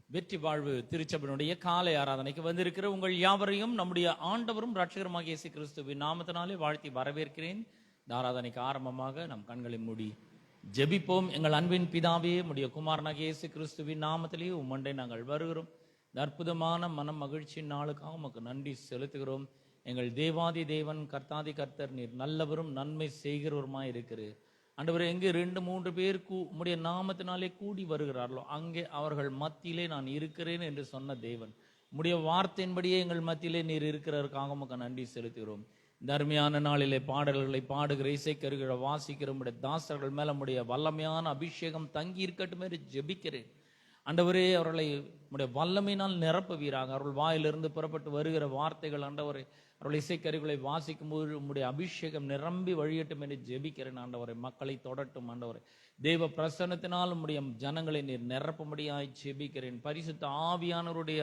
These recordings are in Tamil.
வெற்றி வாழ்வு திருச்சபையினுடைய காலை ஆராதனைக்கு வந்திருக்கிற உங்கள் யாவரையும் நம்முடைய ஆண்டவரும் இரட்சகருமாகிய இயேசு கிறிஸ்துவின் நாமத்தினாலே வாழ்த்தி வரவேற்கிறேன். இந்த ஆராதனைக்கு ஆரம்பமாக நம் கண்களை மூடி ஜெபிப்போம். எங்கள் அன்பின் பிதாவே, உம்முடைய குமாரனாகிய இயேசு கிறிஸ்துவின் நாமத்திலே உம்மண்டை நாங்கள் வருகிறோம். இந்த அற்புதமான மனம் மகிழ்ச்சியின் நாளுக்காக உமக்கு நன்றி செலுத்துகிறோம். எங்கள் தேவாதி தேவன், கர்த்தாதி கர்த்தர், நீர் நல்லவரும் நன்மை செய்கிறவருமாய் இருக்கிறது. ஆண்டவரே, எங்கே 2-3 பேர் உம்முடைய நாமத்தினாலே கூடி வருகிறார்களோ அங்கே அவர்கள் மத்தியிலே நான் இருக்கிறேன் என்று சொன்ன தேவன், உம்முடைய வார்த்தையின்படியே எங்கள் மத்தியிலே நீர் இருக்கிறதற்காக உமக்கு நன்றி செலுத்துகிறோம். இந்த அருமையான நாளிலே பாடல்களை பாடுகிற, இசைக்கருகிற, வாசிக்கிற உம்முடைய தாசர்கள் மேல உம்முடைய வல்லமையான அபிஷேகம் தங்கி இருக்கட்டும் என்று ஜெபிக்கிறேன். ஆண்டவரே, அவர்களை உம்முடைய வல்லமையினால் நிரப்புவீராக. அவர்கள் வாயிலிருந்து புறப்பட்டு வருகிற வார்த்தைகள் ஆண்டவரே, அவர்கள் இசைக்கருவிகளை வாசிக்கும் போது உம்முடைய அபிஷேகம் நிரம்பி வழியட்டும் என்று ஜெபிக்கிறேன். ஆண்டவரை, மக்களை தொடட்டும். ஆண்டவரை, தேவ பிரசன்னத்தினால் உம்முடைய ஜனங்களை நீர் நிரப்பும்படியாய் ஜெபிக்கிறேன். பரிசுத்த ஆவியானவருடைய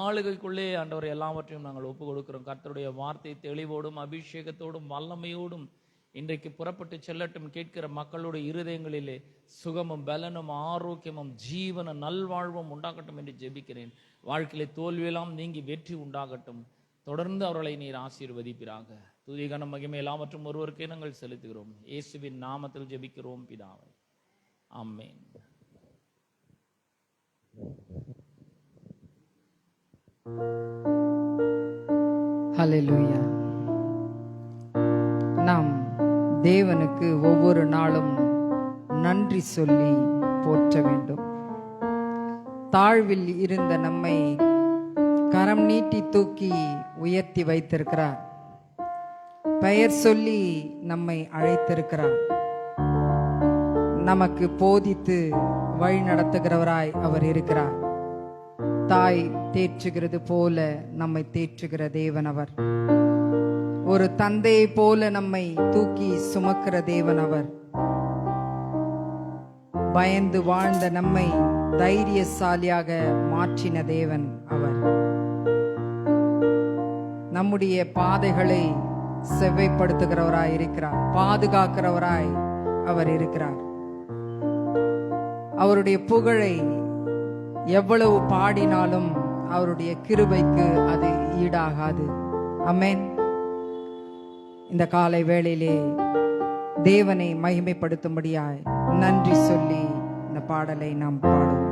ஆளுகைக்குள்ளே ஆண்டவரை எல்லாவற்றையும் நாங்கள் ஒப்பு கொடுக்கிறோம். கர்த்தருடைய வார்த்தை தெளிவோடும் அபிஷேகத்தோடும் வல்லமையோடும் இன்றைக்கு புறப்பட்டு செல்லட்டும். கேட்கிற மக்களுடைய இருதயங்களிலே சுகமும் பலனும் ஆரோக்கியமும் ஜீவன நல்வாழ்வும் உண்டாகட்டும் என்று ஜெபிக்கிறேன். வாழ்க்கையிலே தோல்வியெல்லாம் நீங்கி வெற்றி உண்டாகட்டும். தொடர்ந்து அவர்களை நீர் ஆசீர்வதிப்பீராக. துதி கனம் மகிமை எல்லாவற்றும் ஒருவருக்கே நாங்கள் செலுத்துகிறோம். இயேசுவின் நாமத்தில் ஜெபிக்கிறோம் பிதாவே, ஆமென். ஹல்லேலூயா. நாம் தேவனுக்கு ஒவ்வொரு நாளும் நன்றி சொல்லி போற்ற வேண்டும். தாழ்வில் இருந்த நம்மை கரம் நீட்டி தூக்கி உயர்த்தி வைத்திருக்கிறார். பெயர் சொல்லி நம்மை அழைத்திருக்கிறார். நமக்கு போதித்து வழி நடத்துகிறவராய் அவர் இருக்கிறார். தாய் தேற்றுகிறது போல நம்மை தேற்றுகிற தேவன் அவர். ஒரு தந்தையை போல நம்மை தூக்கி சுமக்கிற தேவன் அவர். பயந்து வாழ்ந்த நம்மை தைரியசாலியாக மாற்றின தேவன் அவர். நம்முடைய பாதைகளை செவ்வைப்படுத்துகிறவராய் இருக்கிறார். பாதுகாக்கிறவராய் அவர் இருக்கிறார். அவருடைய புகழை எவ்வளவு பாடினாலும் அவருடைய கிருபைக்கு அது ஈடாகாது. ஆமென். இந்த காலை வேளையிலே தேவனை மகிமைப்படுத்தும்படியாய் நன்றி சொல்லி இந்த பாடலை நாம் பாடுவோம்.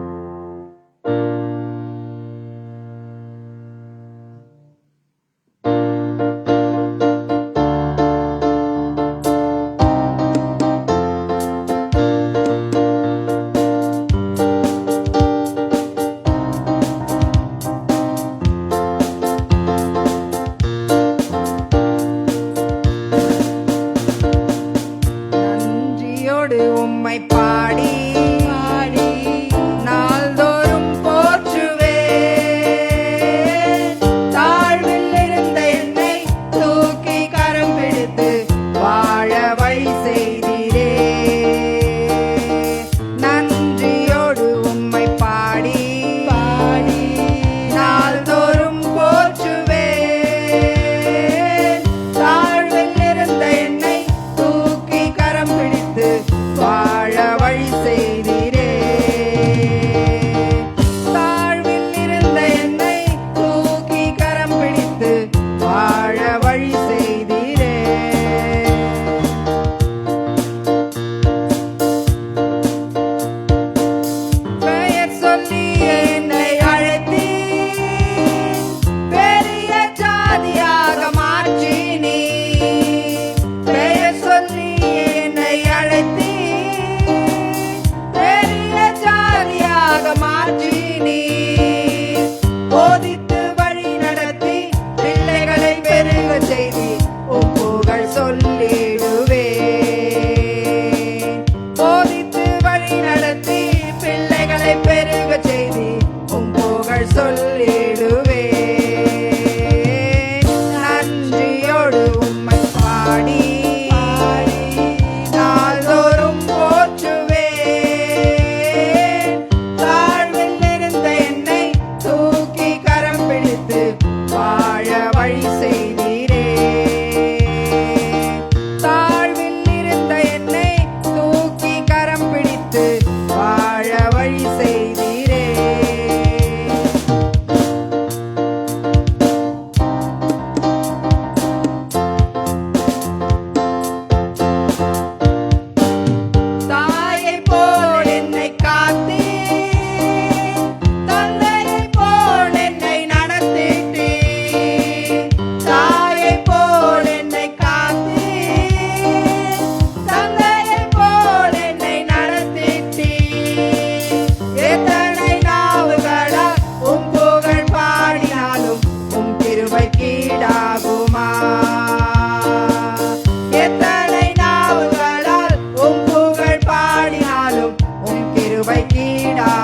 உம்மை பாடி நாள்தோறும் போற்ற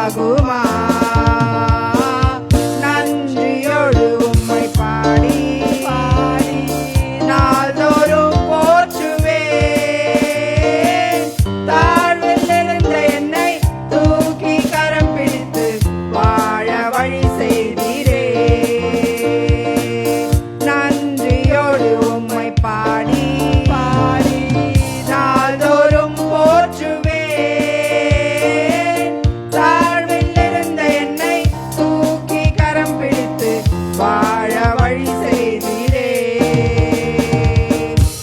ஆகுமா? நன்றியோடு உம்மை பாடி நாள்தோறும் போற்றுவேன். தாழ்வில் இருந்த என்னை தூக்கி கரம் பிடித்து வாழ வழி செய்தீரே. நன்றியோடு உம்மை பாடி நாள்தோறும் போற்றுவேன். தாழ்வில் இருந்த என்னை தூக்கி கரம் பிடித்து வாழ வழி செய்தீரே.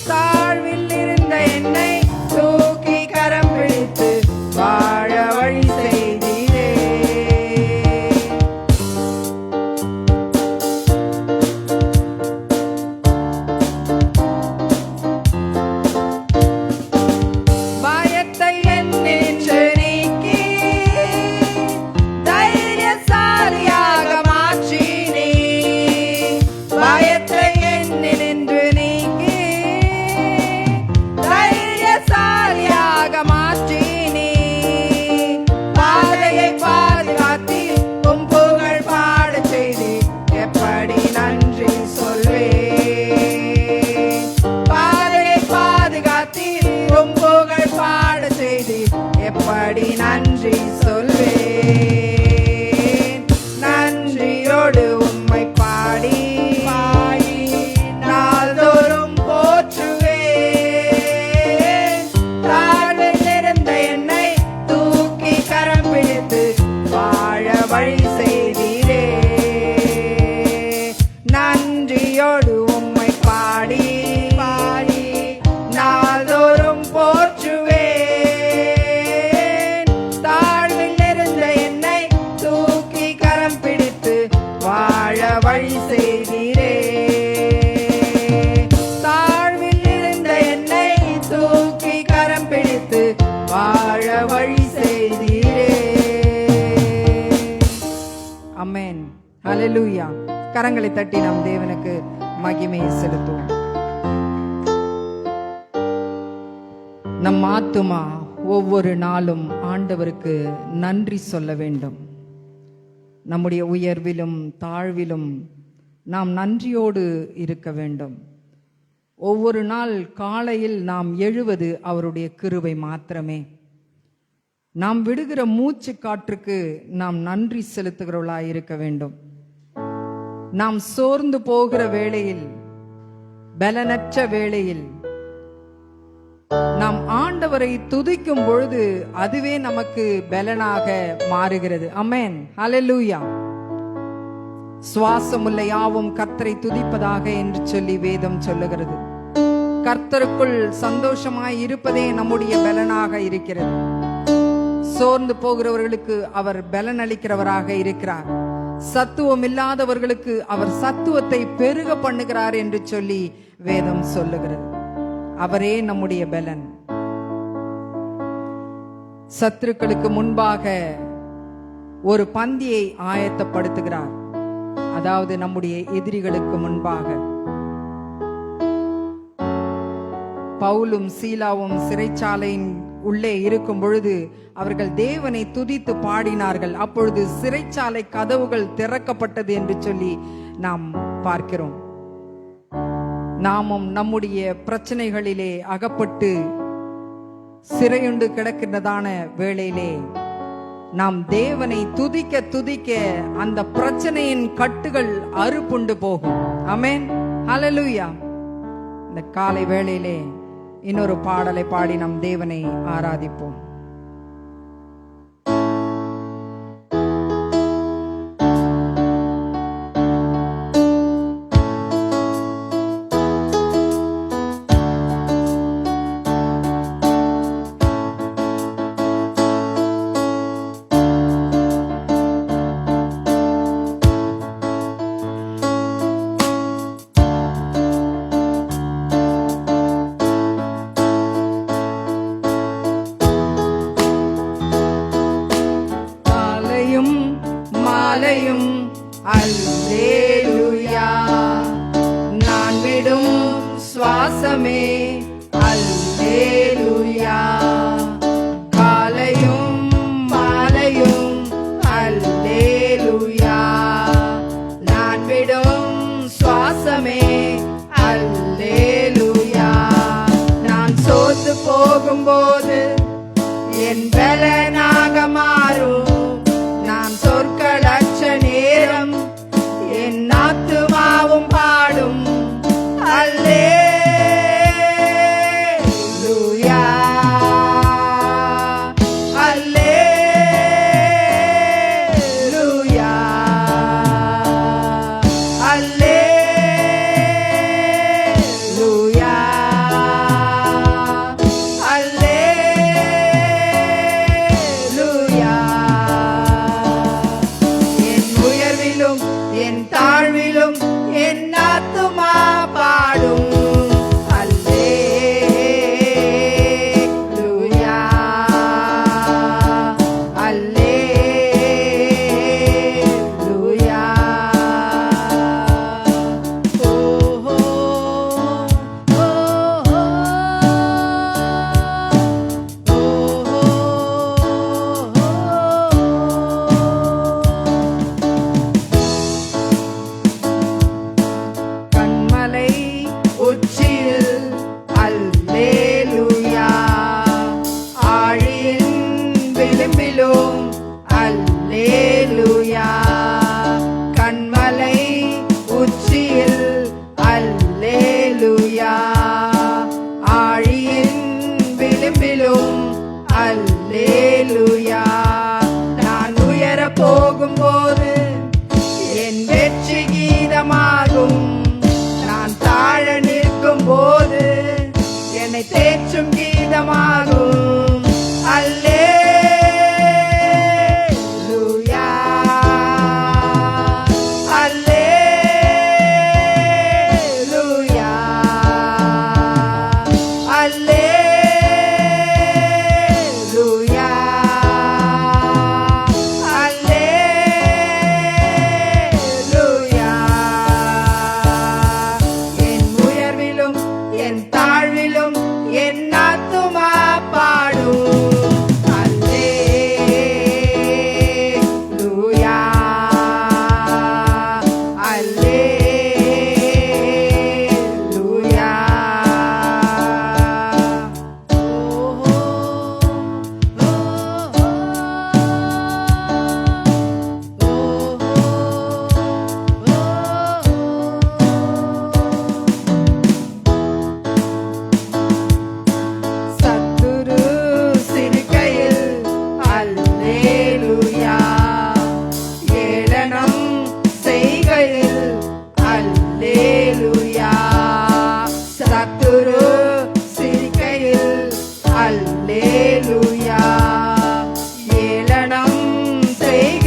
தாழ்வில் இருந்த என்னை தூக்கி கரம் பிடித்து வாழ வழி செய்தீரே. பயத்தை என்னென்று நீக்கி தைரியசாலியாக மாற்றினீ. பயத்தை என்னென்று நீக்கி தைரியசாலியாக மாற்றினீ. பாதையை பாதுகாத்தி உம் புகழ் பாடச் செய்தி எப்படி நன்றி சொல்வேன். பாதையை பாதுகாத்தி உம் புகழ் பாடச் செய்தி எப்படி நன்றி சொல்வேன். நன்றியோடு உம்மை பாடி நாள்தோறும் போற்றுவேன். தாழ்வில் இருந்த என்னை தூக்கி கரம் பிடித்து வாழ வழி செய்தீரே. நன்றியோடு உம்மை பாடி நாள்தோறும் போற்றுவேன். தாழ்வில் இருந்த என்னை தூக்கி கரம் பிடித்து வாழ வழி செய்தீரே. தாழ்வில் இருந்த என்னை தூக்கி கரம் பிடித்து வாழ வழி செய்தீரே. ஆமென். ஹல்லேலூயா. கரங்களை தட்டி நாம் தேவனுக்கு மகிமையை செலுத்துவோம். நம் ஆத்துமா ஒவ்வொரு நாளும் ஆண்டவருக்கு நன்றி சொல்ல வேண்டும். நம்முடைய உயர்விலும் தாழ்விலும் நாம் நன்றியோடு இருக்க வேண்டும். ஒவ்வொரு நாள் காலையில் நாம் எழுவது அவருடைய கிருபை மாத்திரமே. நாம் விடுகிற மூச்சு காற்றுக்கு நாம் நன்றி செலுத்துகிறவர்களாய் இருக்க வேண்டும். நாம் சோர்ந்து போகிற வேளையில், பலனற்ற வேளையில் நாம் ஆண்டவரை துதிக்கும் பொழுது அதுவே நமக்கு பலனாக மாறுகிறது. ஆமென். ஹல்லேலூயா. சுவாசமுள்ள யாவும் கர்த்தரை துதிப்பதாக என்று சொல்லி வேதம் சொல்லுகிறது. கர்த்தருக்குள் சந்தோஷமாய் இருப்பதே நம்முடைய பலனாக இருக்கிறது. சோர்ந்து போகிறவர்களுக்கு அவர் பலன் அளிக்கிறவராக இருக்கிறார். சத்துவம் இல்லாதவர்களுக்கு அவர் சத்துவத்தை பெருக பண்ணுகிறார் என்று சொல்லி வேதம் சொல்லுகிறது. அவரே நம்முடைய பலன். சத்துருக்களுக்கு முன்பாக ஒரு பந்தியை ஆயத்தப்படுத்துகிறார். அதாவது நம்முடைய எதிரிகளுக்கு முன்பாக. பவுலும் சீலாவும் சிறைச்சாலையின் உள்ளே இருக்கும் பொழுது அவர்கள் தேவனை துதித்து பாடினார்கள். அப்பொழுது சிறைச்சாலை கதவுகள் திறக்கப்பட்டது என்று சொல்லி நாம் பார்க்கிறோம். நாமும் நம்முடைய பிரச்சனைகளிலே அகப்பட்டு சிறையுண்டு கிடக்கின்றதான வேளையிலே நாம் தேவனை துதிக்க துதிக்க அந்த பிரச்சனையின் கட்டுகள் அறுப்புண்டு போகும். ஆமென். ஹல்லேலூயா. இந்த காலை வேளையிலே இன்னொரு பாடலை பாடி நம் தேவனை ஆராதிப்போம். மாலையும் அல்லேலூயா. நான் விடும் சுவாசமே அல்லேலூயா. காலையும் மாலையும்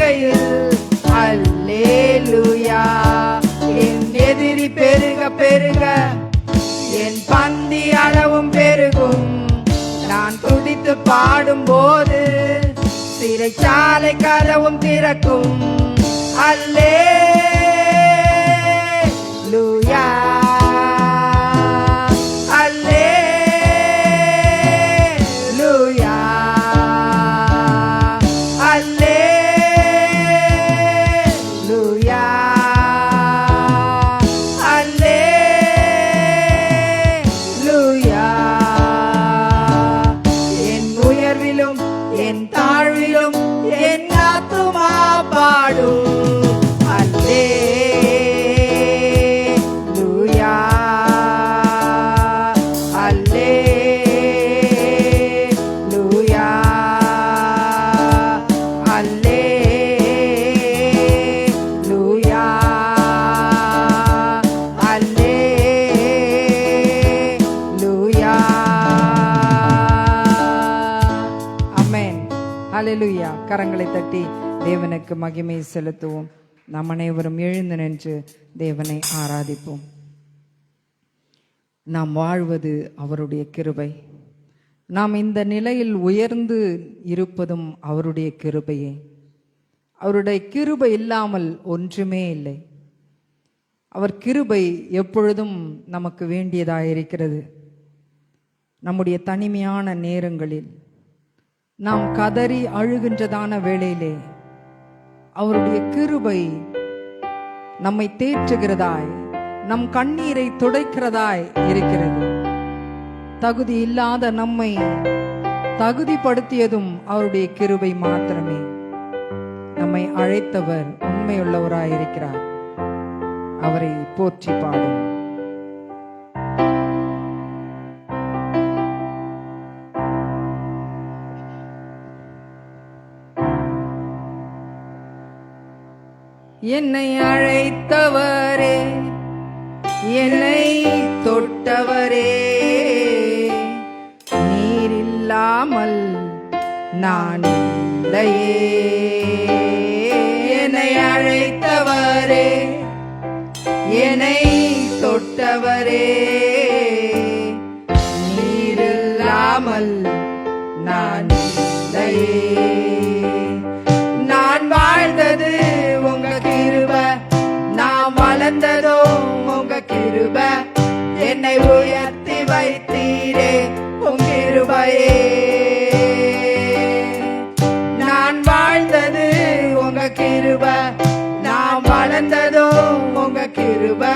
வருகையில் அல்லேலூயா. என் எதிரி பெருக பெருக என் பந்தி அளவும் பெருகும். நான் துடித்து பாடும்போது சிறைச்சாலை கதவும் திறக்கும். அல்லேலூயா, அல்லேலூயா, அல்லேலூயா, அல்லேலூயா. என் உயர்விலும் என் தாழ்விலும் என் ஆத்துமா பாடும். அல்லேலூயா, அல்லேலூயா, அல்லேலூயா, அல்லேலூயா. ஆமென். ஹல்லேலூயா. கரங்களை தட்டி தேவனுக்கு மகிமை செலுத்துவோம். நாம் அனைவரும் எழுந்து நின்று தேவனை ஆராதிப்போம். நாம் வாழ்வது அவருடைய கிருபை. நாம் இந்த நிலையில் உயர்ந்து இருப்பதும் அவருடைய கிருபையே. அவருடைய கிருபை இல்லாமல் ஒன்றுமே இல்லை. அவர் கிருபை எப்பொழுதும் நமக்கு வேண்டியதாயிருக்கிறது. நம்முடைய தனிமையான நேரங்களில் நாம் கதறி அழுகின்றதான வேளையிலே அவருடைய கிருபை நம்மை தேற்றுகிறதாய், நம் கண்ணீரை துடைக்கிறதாய் இருக்கிறது. தகுதி இல்லாத நம்மை தகுதிப்படுத்தியதும் அவருடைய கிருபை மாத்திரமே. நம்மை அழைத்தவர் உண்மையுள்ளவராயிருக்கிறார். அவரை போற்றி பாடும். என்னை அழைத்தவரே, என்னை தொட்டவரே, நீர் இல்லாமல் நான் இல்லையே. என்னை அழைத்தவரே, என்னை தொட்டவரே, நீர் இல்லாமல் நான் இல்லையே. நான் வாழ்ந்தது உங்க கிருபை, நான் வளர்ந்ததோ உங்க கிருபை. என்னை உயர்த்தி வைத்தீரே உங்க கிருபையே. நான் வாழ்ந்தது உங்க கிருபை, நான் வளர்ந்ததோ உங்க கிருபை.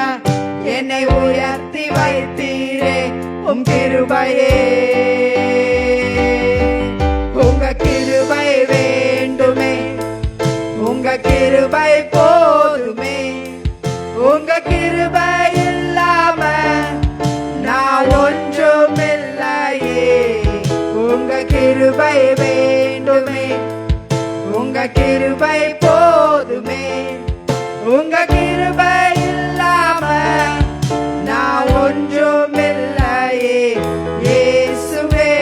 என்னை உயர்த்தி வைத்தீரே உங்க கிருபையே. உங்க கிருபை வேண்டுமே, உங்க கிருபை போதுமே. உங்க கிருபை இல்லாம நான் ஒன்றும் இல்லையே. உங்க கிருபை வேண்டுமே, உங்க கிருபை போதுமே. உங்க கிருபை இல்லாம நான் ஒன்றும் இல்லையே. இயேசுவே,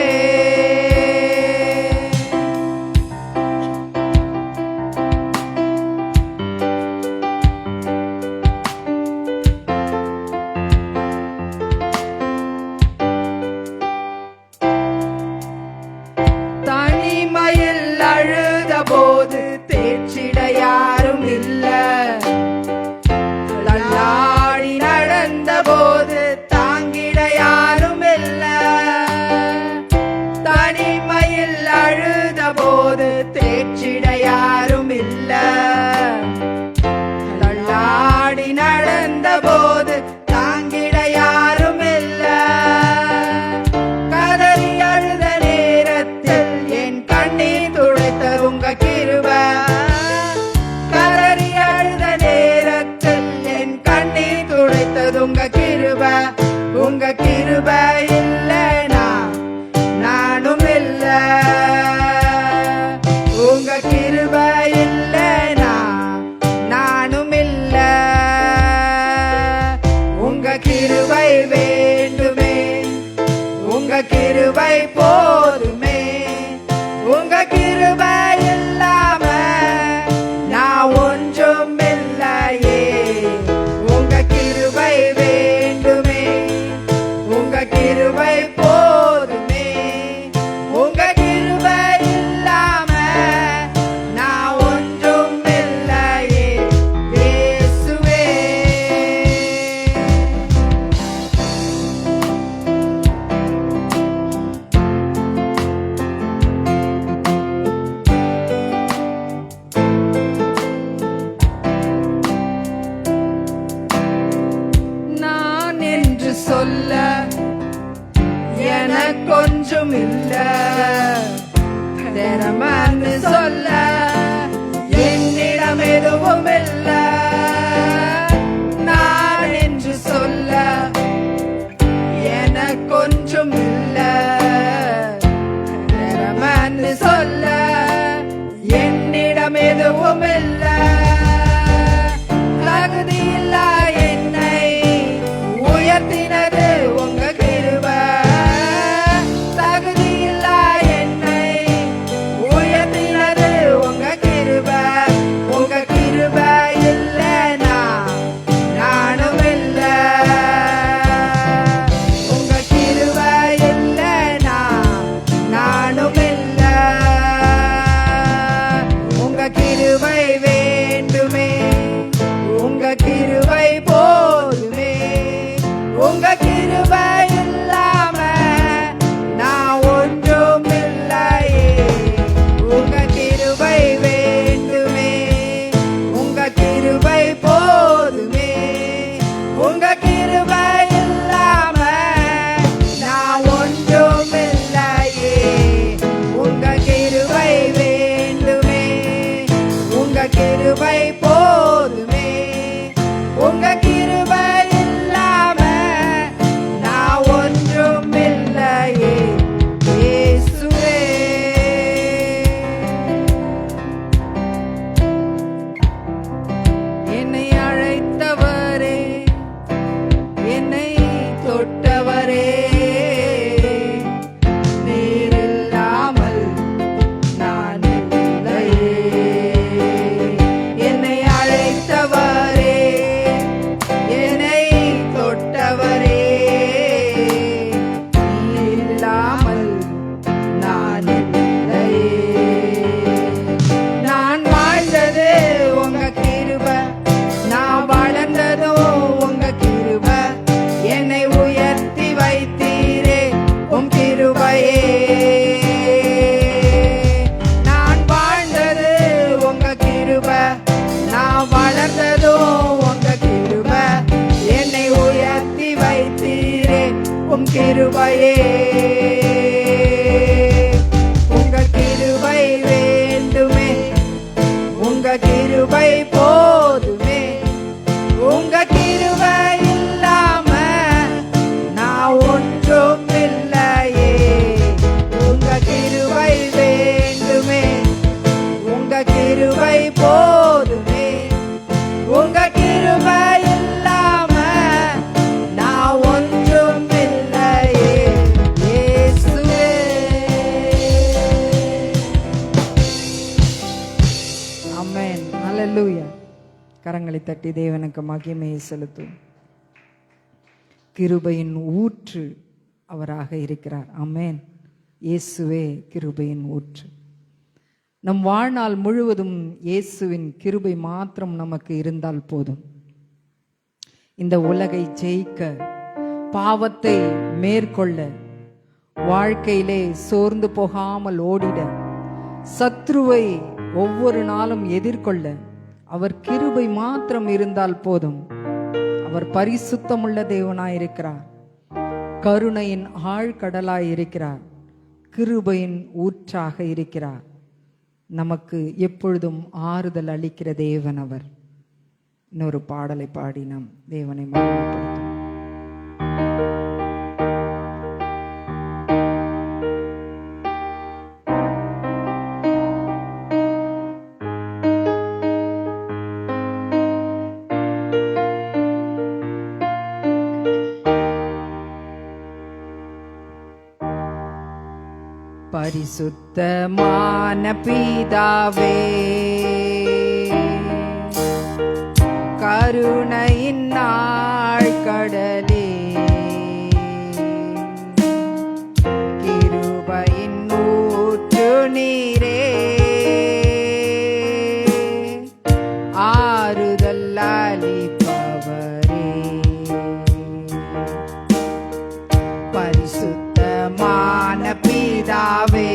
தனிமையில் அழுத போது தேற்றிட ஒன்றும் இல்ல, திறமன்னு சொல்ல என்னிடம் எதுவும் இல்ல, நான் என்று சொல்ல எனக்கொன்றும் இல்ல, திறமன்னு சொல்ல என்னிடம் எதுவும் இல்ல. தகுதியில்லா என்னை உயர்த்தினது உங்க கிருபை, தகுதியில்லா என்னை உயர்த்தினது உங்க கிருபை, உங்க கிருபை இல்லைனா நானும் இல்ல, உங்க கிருபை இல்லைனா நானும் இல்ல. உங்க கிருபை வேண்டுமே, உங்க கிருபை போதுமே, உங்க கிருபை இல்லாம நான் ஒன்றும் இல்லையே. உங்க கிருபை வேண்டுமே, உங்க கிருபை போதுமே, உங்க கிருபை இல்லாம நான் ஒன்றும் இல்லையே. உங்க கிருபை வேண்டுமே, உங்க கிருபை போதுமே, உங்க கிருபை இல்லாம நான் ஒன்றும் இல்லையே. இயேசுவே என்னை அழைத்தவரே, என்னை தொட்டவரே, நீர் இல்லாமல் நான் இல்லையே. என்னை அழைத்தவரே, என்னை தொட்டவரே, நீர் இல்லாமல் நான் இல்லையே. நான் வாழ்ந்தது உங்க கிருபை, நான் வளர்ந்ததும் உங்க கிருபை, என்னை உயர்த்தி வைத்தீரே உம் கிருபையே. நான் வாழ்ந்தது உங்க கிருபை, நான் வளர்ந்ததும் உங்க கிருபை, என்னை உயர்த்தி வைத்தீரே உம் கிருபையே. உங்க கிருபை வேண்டுமே, உங்க கிருபை போதுமே, உங்க கிருபை இல்லாம நான் ஒன்றும் இல்லையே. உங்க கிருபை வேண்டுமே, உங்க கிருபை போதுமே, உங்க கிருபை இல்லாம நான் ஒன்றும் இல்லையே. இயேசுவே ஆமென். அல்லேலூயா. கரங்களை தட்டி தேவனுக்கு மகிமையை செலுத்தும். கிருபையின் ஊற்று அவராக இருக்கிறார். ஆமென். இயேசுவே கிருபையின் ஊற்று. நம் வாழ்நாள் முழுவதும் இயேசுவின் கிருபை மாத்திரம் நமக்கு இருந்தால் போதும். இந்த உலகை ஜெயிக்க, பாவத்தை மேற்கொள்ள, வாழ்க்கையிலே சோர்ந்து போகாமல் ஓடிட, சத்ருவை ஒவ்வொரு நாளும் எதிர்கொள்ள அவர் கிருபை மாத்திரம் இருந்தால் போதும். அவர் பரிசுத்தமுள்ள தேவனாயிருக்கிறார், கருணையின் ஆழ்கடலாய் இருக்கிறார், கிருபையின் ஊற்றாக இருக்கிறார். நமக்கு எப்பொழுதும் ஆறுதல் அளிக்கிற தேவன் அவர். இன்னொரு பாடலை பாடி நாம் தேவனை மகிமைப்படுத்துவோம். பரிசுத்தமான பிதாவே, கருணையின் ஆழ்கடலே, கிருபையின் ஊற்று நீரே, ஆறுதல் அளிப்பவரே, பரிசுத்தமான பிதாவே,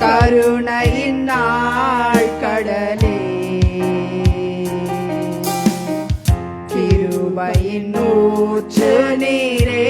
கருணையின் ஆழ்கடலே, கிருபையின் ஊற்று நீரே,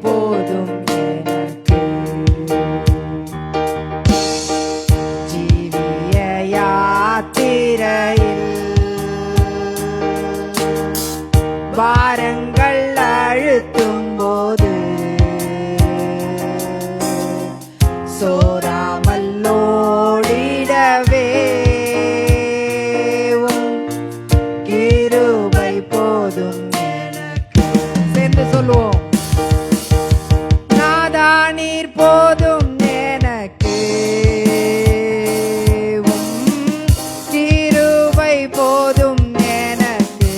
போதும் எனக்கு. ஜீவிய யாத்திரையில் பாரங்கள் அழுத்தும் போது சோராமல் ஓடிடவே உம் கிருபை போதும் எனக்கு. சேர்ந்து சொல்லுவோம். நாதா நீர் போதும் எனக்கு, உம் கிருபை போதும் எனக்கு.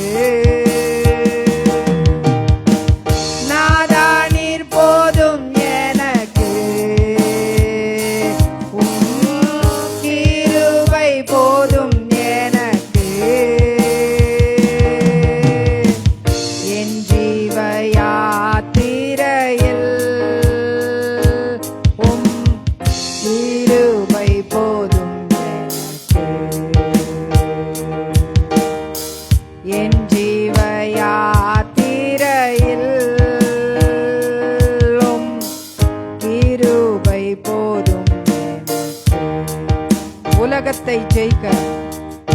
நாதா நீர் போதும் எனக்கு, உம் கிருபை போதும் எனக்கு. என் ஜீவ யாத்திரையில் உம் கிருபை போதும் எனக்கு. என் ஜீவ யாத்திரையில் உம் கிருபை போதும் எனக்கு. உலகத்தை ஜெயிக்க,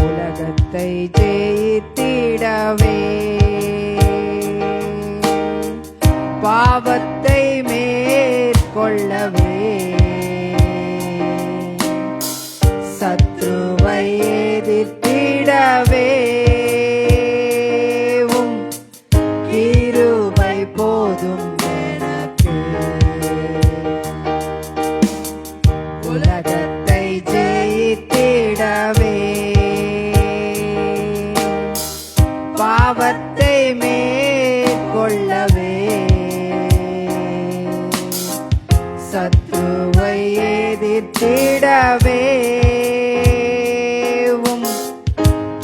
உலகத்தை ஜெயித்திடவே பாவத்தை மேற்கொள்ளவே சத்ருவை எதிர்த்திடவே உம் கிருபை போதும் எனக்கு. உலகத்தை ஜெயித்திடவே பாவத்தை மேற்கொள்ளவே சத்ருவை எதிர்த்திடவே உம்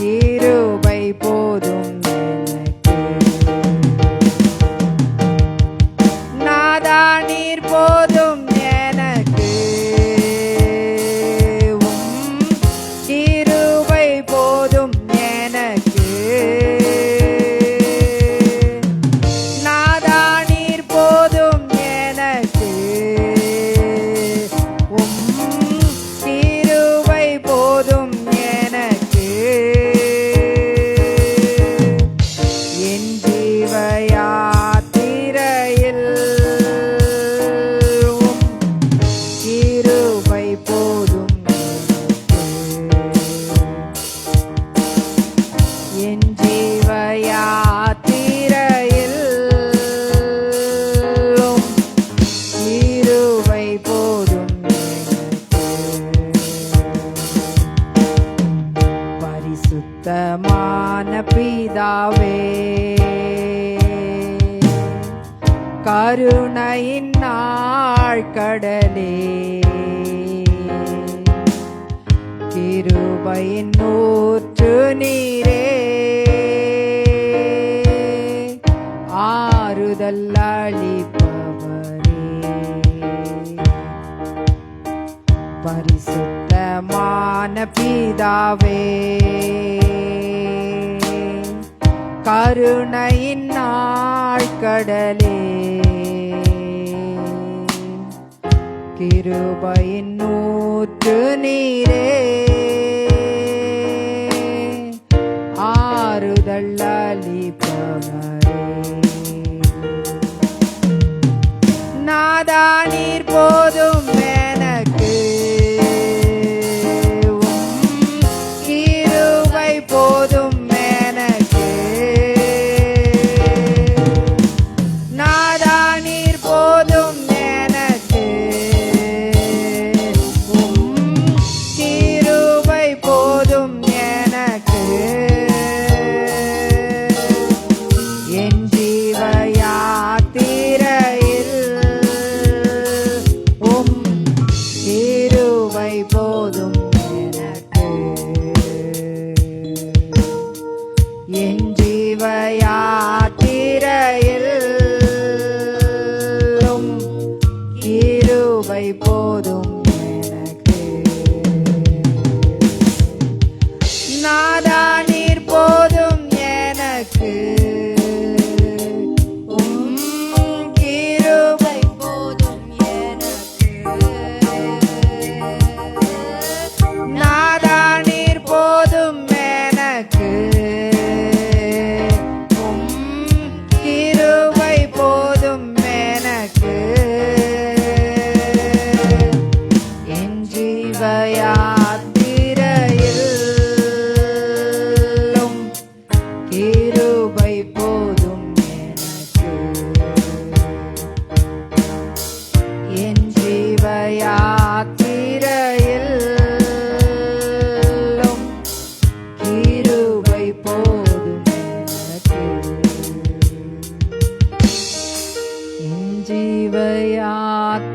கிருபை போதும் எனக்கு. நாதா நீர் போதும் எனக்கு, உம் கிருபை போதும் எனக்கு. நாதா நீர் போதும் எனக்கு, உம் கிருபை போதும் எனக்கு. என் ஜீவ யாத்திரையில் உம் கிருபை போதும் எனக்கு. என் ஜீவ யாத்திரையில் உம் கிருபை போதும் எனக்கு. பரிசுத்தமான பிதாவே, கருணையின் ஆழ்கடலே, கிருபையின் ஊற்று நீரே, ஆறுதல் அளிப்பவரே. பரிசுத்தமான பிதாவே, கருணையின் ஆழ்கடலே, கிருபையின் ஊற்று நீரே, ஆறுதல் அளிப்பவரே. நாதா நீர் போதும் எனக்கு, உம் கிருபை போதும் எனக்கு. நாதா நீர் போதும் எனக்கு, உம் கிருபை போதும் எனக்கு.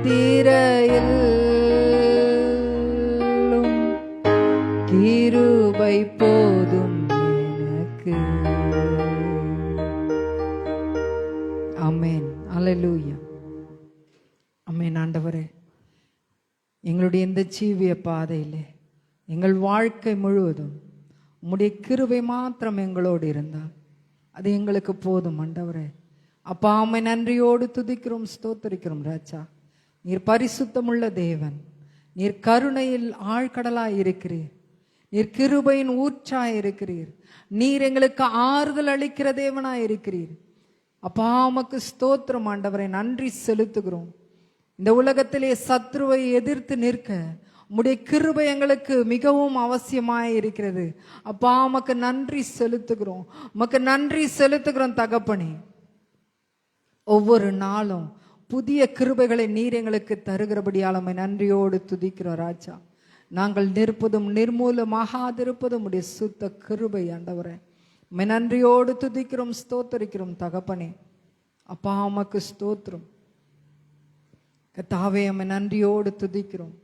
நித்திரையிலும் கிருபை போதும் எனக்கு. ஆமென். அல்லேலூயா. ஆமென். ஆண்டவரே, எங்களுடைய இந்த ஜீவிய பாதையிலே எங்கள் வாழ்க்கை முழுவதும் உம்முடைய கிருபை மாத்திரம் எங்களோடு இருந்தால் அது எங்களுக்கு போதும். ஆண்டவரே, அப்பா, உம்மை நன்றியோடு துதிக்கிறோம், ஸ்தோத்தரிக்கிறோம். ராஜா, நீர் பரிசுத்தமுள்ள தேவன், நீர் கருணையில் ஆழ்கடலாய் இருக்கிறீர், நீர் கிருபையின் ஊற்றாய் இருக்கிறீர், நீர் எங்களுக்கு ஆறுதல் அளிக்கிற தேவனாய் இருக்கிறீர். அப்பா, உமக்கு ஸ்தோத்திரம் ஆண்டவரை, நன்றி செலுத்துகிறோம். இந்த உலகத்திலே சத்ருவை எதிர்த்து நிற்க உம்முடைய கிருபை எங்களுக்கு மிகவும் அவசியமாய் இருக்கிறது. அப்பா, உமக்கு நன்றி செலுத்துகிறோம், உமக்கு நன்றி செலுத்துகிறோம் தகப்பனே. ஒவ்வொரு நாளும் புதிய கிருபைகளை நீர் எங்களுக்கு தருகிறபடியால் உம்மை நன்றியோடு துதிக்கிறோம். ராஜா, நாங்கள் நிற்பதும் நிர்மூலமாகாதிருப்பதும் உடைய சுத்த கிருபை ஆண்டவரே. உம்மை நன்றியோடு துதிக்கிறோம், ஸ்தோத்தரிக்கிறோம் தகப்பனே. அப்பா, உமக்கு ஸ்தோத்திரம் கர்த்தாவே. உம்மை நன்றியோடு துதிக்கிறோம்.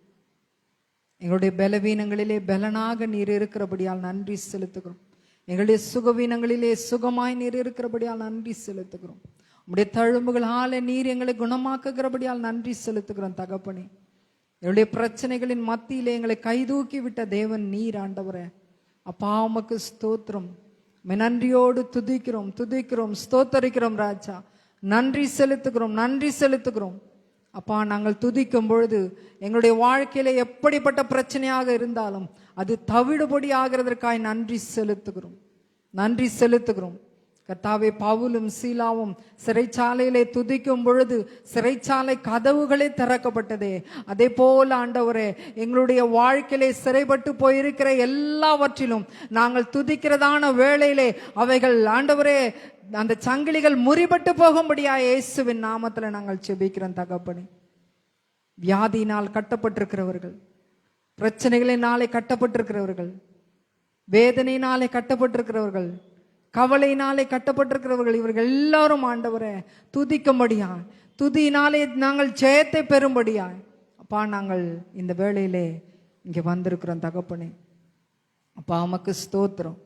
எங்களுடைய பலவீனங்களிலே பலனாக நீர் இருக்கிறபடியால் நன்றி செலுத்துகிறோம். எங்களுடைய சுகவீனங்களிலே சுகமாய் நீர் இருக்கிறபடியால் நன்றி செலுத்துகிறோம். உம்முடைய தழும்புகளால நீர் எங்களை குணமாக்குகிறபடியால் நன்றி செலுத்துகிறோம் தகப்பனே. எங்களுடைய பிரச்சனைகளின் மத்தியிலே எங்களை கைதூக்கி விட்ட தேவன் நீர் ஆண்டவரே. அப்பா, உமக்கு ஸ்தோத்திரம். நன்றியோடு துதிக்கிறோம், துதிக்கிறோம், ஸ்தோத்தரிக்கிறோம். ராஜா, நன்றி செலுத்துகிறோம், நன்றி செலுத்துகிறோம். அப்பா, நாங்கள் துதிக்கும் பொழுது எங்களுடைய வாழ்க்கையில எப்படிப்பட்ட பிரச்சனையாக இருந்தாலும் அது தவிடுபடி ஆகிறதற்காய் நன்றி செலுத்துகிறோம், நன்றி செலுத்துகிறோம். கர்த்தாவே, பவுலும் சீலாவும் சிறைச்சாலையிலே துதிக்கும் பொழுது சிறைச்சாலை கதவுகளே திறக்கப்பட்டதே. அதே போல ஆண்டவரே, எங்களுடைய வாழ்க்கையிலே சிறைப்பட்டு போயிருக்கிற எல்லாவற்றிலும் நாங்கள் துதிக்கிறதான வேளையிலே அவைகள் ஆண்டவரே அந்த சங்கிலிகள் முறிபட்டு போகும்படியா இயேசுவின் நாமத்துல நாங்கள் செபிக்கிறோம் தகப்பனே. வியாதியினால் கட்டப்பட்டிருக்கிறவர்கள், பிரச்சனைகளினாலே கட்டப்பட்டிருக்கிறவர்கள், வேதனையினாலே கட்டப்பட்டிருக்கிறவர்கள், கவலையினாலே கட்டப்பட்டிருக்கிறவர்கள், இவர்கள் எல்லாரும் ஆண்டவரே துதிக்கும்படியா, துதியினாலே நாங்கள் ஜெயத்தை பெறும்படியா அப்பா நாங்கள் இந்த வேளையிலே இங்கே வந்திருக்கிறோம் தகப்பனே. அப்பா, உமக்கு ஸ்தோத்திரம்.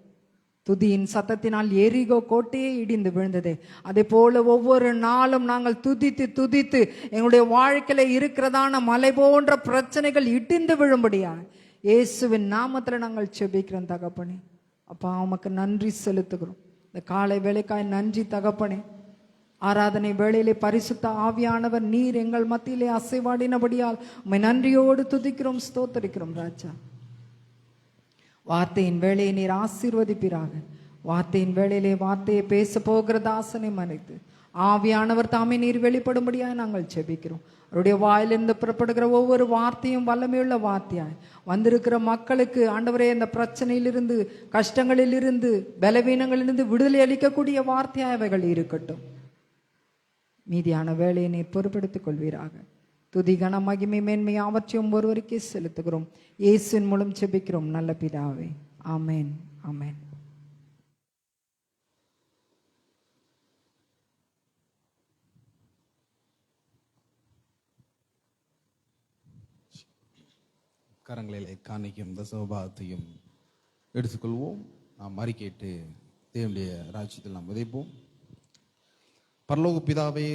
துதியின் சத்தத்தினால் எரிகோ கோட்டையே இடிந்து விழுந்ததே. அதே போல ஒவ்வொரு நாளும் நாங்கள் துதித்து துதித்து எங்களுடைய வாழ்க்கையில இருக்கிறதான மலை போன்ற பிரச்சனைகள் இடிந்து விழும்படியா இயேசுவின் நாமத்துல நாங்கள் செபிக்கிறோம் தகப்பனே. அப்பா, உமக்கு நன்றி செலுத்துகிறோம். இந்த காலை வேளைக்காய் நன்றி தகப்பனே. ஆராதனை வேளையிலே பரிசுத்த ஆவியானவர் நீர் எங்கள் மத்தியிலே அசைவாடினபடியால் உம்மை நன்றியோடு துதிக்கிறோம், ஸ்தோத்தரிக்கிறோம். ராஜா, வார்த்தையின் வேளையை நீர் ஆசீர்வதிப்பீராக. வார்த்தையின் வேளையிலே வார்த்தையை பேச போகிற தாசனை மறைத்து ஆவியானவர் தாமே நீர் வெளிப்படும்படியாய் நாங்கள் செபிக்கிறோம். அவருடைய வாயிலிருந்து புறப்படுகிற ஒவ்வொரு வார்த்தையும் வல்லமையுள்ள வார்த்தையாய் வந்திருக்கிற மக்களுக்கு ஆண்டவரே அந்த பிரச்சனையிலிருந்து, கஷ்டங்களிலிருந்து, பலவீனங்களிலிருந்து விடுதலை அளிக்கக்கூடிய வார்த்தையாய் அவைகள் இருக்கட்டும். மீதியான வேலையை நீர் பொறுப்படுத்திக் கொள்வீராக. துதி, கன, மகிமை, மேன்மை அவற்றையும் ஒருவருக்கே செலுத்துகிறோம். இயேசுவின் மூலம் செபிக்கிறோம் நல்ல பிதாவே. ஆமென், ஆமென். கரங்களிலே காணிக்கும் தசோபாகத்தையும் எடுத்துக்கொள்வோம். நாம் அறிக்கையிட்டு தேவனுடைய ராஜ்யத்தில் நாம் விதைப்போம். பரலோக பிதாவே,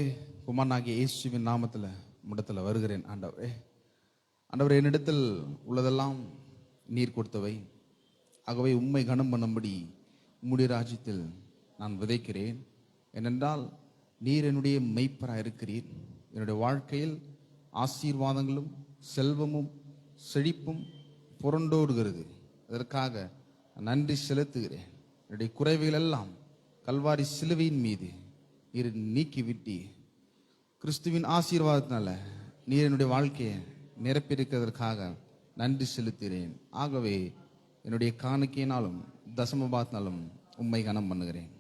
குமாரனாகிய இயேசுவின் நாமத்தில் உம்மிடத்தில் வருகிறேன். ஆண்டவரே, ஆண்டவரே, என்னிடத்தில் உள்ளதெல்லாம் நீர் கொடுத்தவை. ஆகவே உம்மை கனம் பண்ணும்படி உம்முடைய ராஜ்யத்தில் நான் விதைக்கிறேன். ஏனென்றால் நீர் என்னுடைய மெய்ப்பராக இருக்கிறீர். என்னுடைய வாழ்க்கையில் ஆசீர்வாதங்களும் செல்வமும் செழிப்பும் புரண்டோடுகிறது. அதற்காக நன்றி செலுத்துகிறேன். என்னுடைய குறைவுகள் எல்லாம் கல்வாரி சிலுவையின் மீது நீர் நீக்கிவிட்டி கிறிஸ்துவின் ஆசீர்வாதத்தினால நீர் என்னுடைய வாழ்க்கையை நிரப்பியிருக்கிறதற்காக நன்றி செலுத்துகிறேன். ஆகவே என்னுடைய காணிக்கையினாலும் தசமபாத்தினாலும் உம்மை கனம் பண்ணுகிறேன்.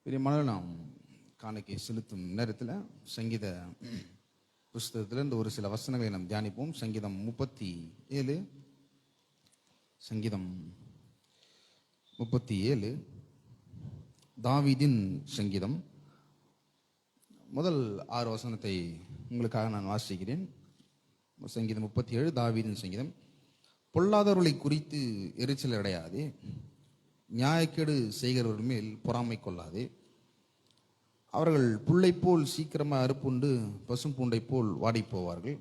பெரிய நாம் காணிக்கை செலுத்தும் நேரத்தில் சங்கீத புஸ்தகத்திலிருந்து ஒரு சில வசனங்களை நாம் தியானிப்போம். சங்கீதம் 37, சங்கீதம் 37, தாவீதின் சங்கீதம் முதல் 6 வசனத்தை உங்களுக்காக நான் வாசிக்கிறேன். சங்கீதம் 37, தாவீதின் சங்கீதம். பொல்லாதவர்களை குறித்து எரிச்சல் அடையாதே, நியாயக்கேடு செய்கிறவர்கள் மேல் பொறாமை கொள்ளாதே. அவர்கள் புல்லை போல் சீக்கிரமாக அறுப்புண்டு பசும் பூண்டை போல் வாடி போவார்கள்.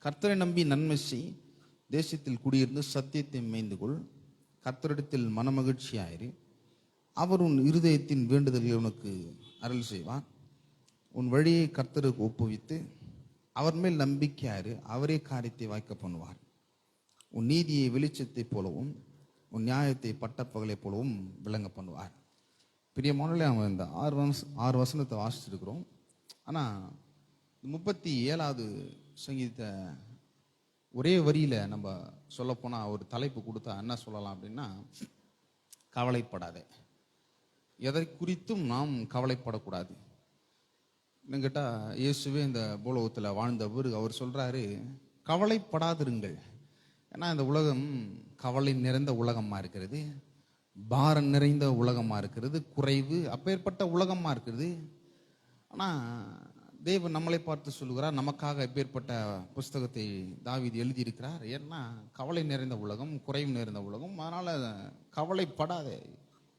கர்த்தரை நம்பி நன்மை செய், தேசத்தில் குடியிருந்து சத்தியத்தை மேய்ந்து கொள். கர்த்தரிடத்தில் மனமகிழ்ச்சியாயிரு, அவர் உன் இருதயத்தின் வேண்டுதல்களை உனக்கு அருள் செய்வார். உன் வழியை கர்த்தருக்கு ஒப்புவித்து அவர் மேல் நம்பிக்கையாயிரு, அவரே காரியத்தை வாய்க்க பண்ணுவார். உன் நீதியை வெளிச்சத்தை போலவும் உன் நியாயத்தை பட்டப்பகலை போலவும் விளங்க பண்ணுவார். பிரியமானவர்களே, அவன் இந்த 6 வசனத்தை வாசிச்சிருக்கிறோம். ஆனால் 37வது சங்கீதத்தை ஒரே வரியில் நம்ம சொல்லப்போனால் ஒரு தலைப்பு கொடுத்தா என்ன சொல்லலாம் அப்படின்னா, கவலைப்படாதே. எதை குறித்தும் நாம் கவலைப்படக்கூடாது. என்னன்னு கேட்டால், இயேசுவே இந்த பூலோகத்தில் வாழ்ந்தவர், அவர் சொல்கிறாரு, கவலைப்படாதிருங்கள். ஏன்னா இந்த உலகம் கவலை நிறைந்த உலகமாக இருக்கிறது, பாரம் நிறைந்த உலகமாக இருக்கிறது, குறைவு அப்பேற்பட்ட உலகமாக இருக்கிறது. ஆனால் தேவன் நம்மளை பார்த்து சொல்லுகிறார், நமக்காக எப்பேற்பட்ட புஸ்தகத்தை தாவீது எழுதியிருக்கிறார். ஏன்னா கவலை நிறைந்த உலகம், குறைவு நிறைந்த உலகம். அதனால் கவலைப்படாதே,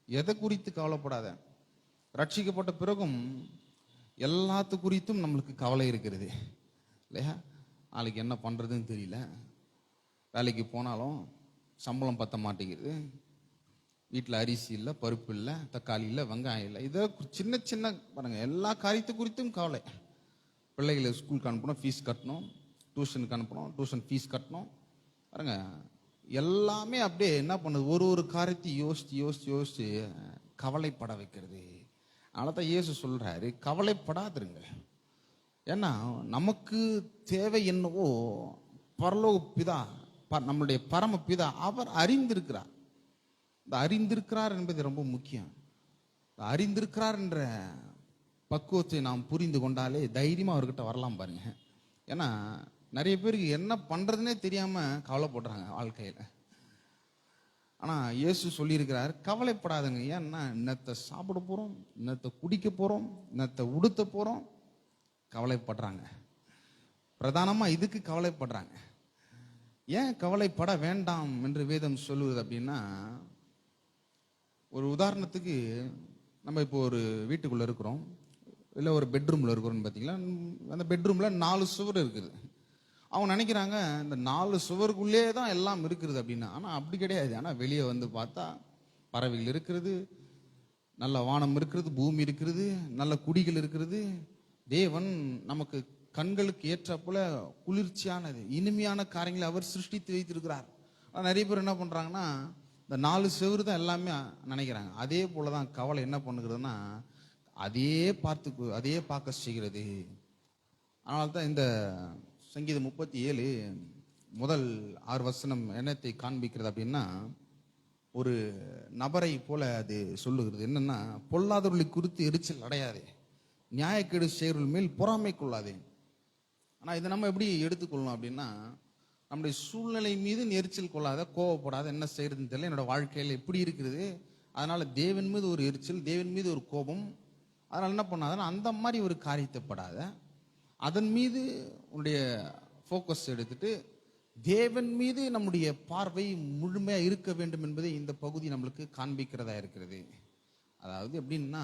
எதை குறித்து கவலைப்படாத. ரட்சிக்கப்பட்ட பிறகும் எல்லாத்து குறித்தும் நம்மளுக்கு கவலை இருக்கிறது இல்லையா? நாளைக்கு என்ன பண்ணுறதுன்னு தெரியல, வேலைக்கு போனாலும் சம்பளம் பத்த மாட்டேங்கிறது, வீட்டில் அரிசி இல்லை, பருப்பு இல்லை, தக்காளி இல்லை, வெங்காயம் இல்லை. இதை சின்ன சின்ன பாருங்க, எல்லா காரியத்தை குறித்தும் கவலை. பிள்ளைகளை ஸ்கூலுக்கு அனுப்பணும், ஃபீஸ் கட்டணும், டியூஷனுக்கு அனுப்பணும், டியூஷன் ஃபீஸ் கட்டணும். பாருங்க, எல்லாமே அப்படியே என்ன பண்ணுது, ஒரு காரியத்தை யோசித்து யோசித்து யோசித்து கவலைப்பட வைக்கிறது. அதனால தான் இயேசு சொல்கிறாரு, கவலைப்படாதிருங்க. ஏன்னா நமக்கு தேவை என்னவோ பரலோக பிதா, நம்மளுடைய பரம பிதா அவர் அறிந்திருக்கிறார். இந்த அறிந்திருக்கிறார் என்பது ரொம்ப முக்கியம். அறிந்திருக்கிறார் என்ற பக்குவத்தை நாம் புரிந்து கொண்டாலே தைரியமாக அவர்கிட்ட வரலாம் பாருங்க. ஏன்னா நிறைய பேருக்கு என்ன பண்ணுறதுனே தெரியாமல் கவலைப்படுறாங்க வாழ்க்கையில். ஆனால் இயேசு சொல்லியிருக்கிறார், கவலைப்படாதுங்க. ஏன்னா இன்னத்தை சாப்பிட போகிறோம், இன்னத்தை குடிக்க போகிறோம், இன்னத்தை உடுத்த போகிறோம், கவலைப்படுறாங்க. பிரதானமாக இதுக்கு கவலைப்படுறாங்க. ஏன் கவலைப்பட வேண்டாம் என்று வேதம் சொல்லுவது அப்படின்னா, ஒரு உதாரணத்துக்கு நம்ம இப்போ ஒரு வீட்டுக்குள்ளே இருக்கிறோம், இல்லை ஒரு பெட்ரூமில் இருக்கிறோம்னு பார்த்தீங்களா, அந்த பெட்ரூமில் 4 சுவர் இருக்குது. அவங்க நினைக்கிறாங்க இந்த 4 சுவருக்குள்ளே தான் எல்லாம் இருக்கிறது அப்படின்னா. ஆனால் அப்படி கிடையாது. ஆனால் வெளியே வந்து பார்த்தா பறவைகள் இருக்கிறது, நல்ல வானம் இருக்கிறது, பூமி இருக்கிறது, நல்ல குடிகள் இருக்கிறது. தேவன் நமக்கு கண்களுக்கு ஏற்ற போல குளிர்ச்சியானது, இனிமையான காரியங்களை அவர் சிருஷ்டித்து வைத்திருக்கிறார். ஆனால் நிறைய பேர் என்ன பண்ணுறாங்கன்னா, இந்த 4 சுவர் தான் எல்லாமே நினைக்கிறாங்க. அதே போல தான் கவலை என்ன பண்ணுகிறதுனா, அதே பார்க்க செய்கிறது. அதனால தான் இந்த சங்கீதம் 37 முதல் 6 வசனம் என்னத்தை காண்பிக்கிறது அப்படின்னா, ஒரு நபரை போல அது சொல்லுகிறது. என்னன்னா, பொல்லாதவர்களை குறித்து எரிச்சல் அடையாதே, நியாயக்கேடு செய்கிறவர்கள் மேல் பொறாமை கொள்ளாதே. ஆனால் இதை நம்ம எப்படி எடுத்துக்கொள்ளணும் அப்படின்னா, நம்முடைய சூழ்நிலை மீது எரிச்சல் கொள்ளாத, கோவப்படாத, என்ன செய்யறதுன்னு தெரியல, என்னோட வாழ்க்கையில் எப்படி இருக்கிறது, அதனால தேவன் மீது ஒரு எரிச்சல், தேவன் மீது ஒரு கோபம், அதனால என்ன பண்ணாதன்னா அந்த மாதிரி ஒரு காரியத்தை படாத, அதன் மீது உன்னுடைய ஃபோக்கஸ் எடுத்துட்டு தேவன் மீது நம்முடைய பார்வை முழுமையாக இருக்க வேண்டும் என்பதை இந்த பகுதி நம்மளுக்கு காண்பிக்கிறதா இருக்கிறது. அதாவது எப்படின்னா,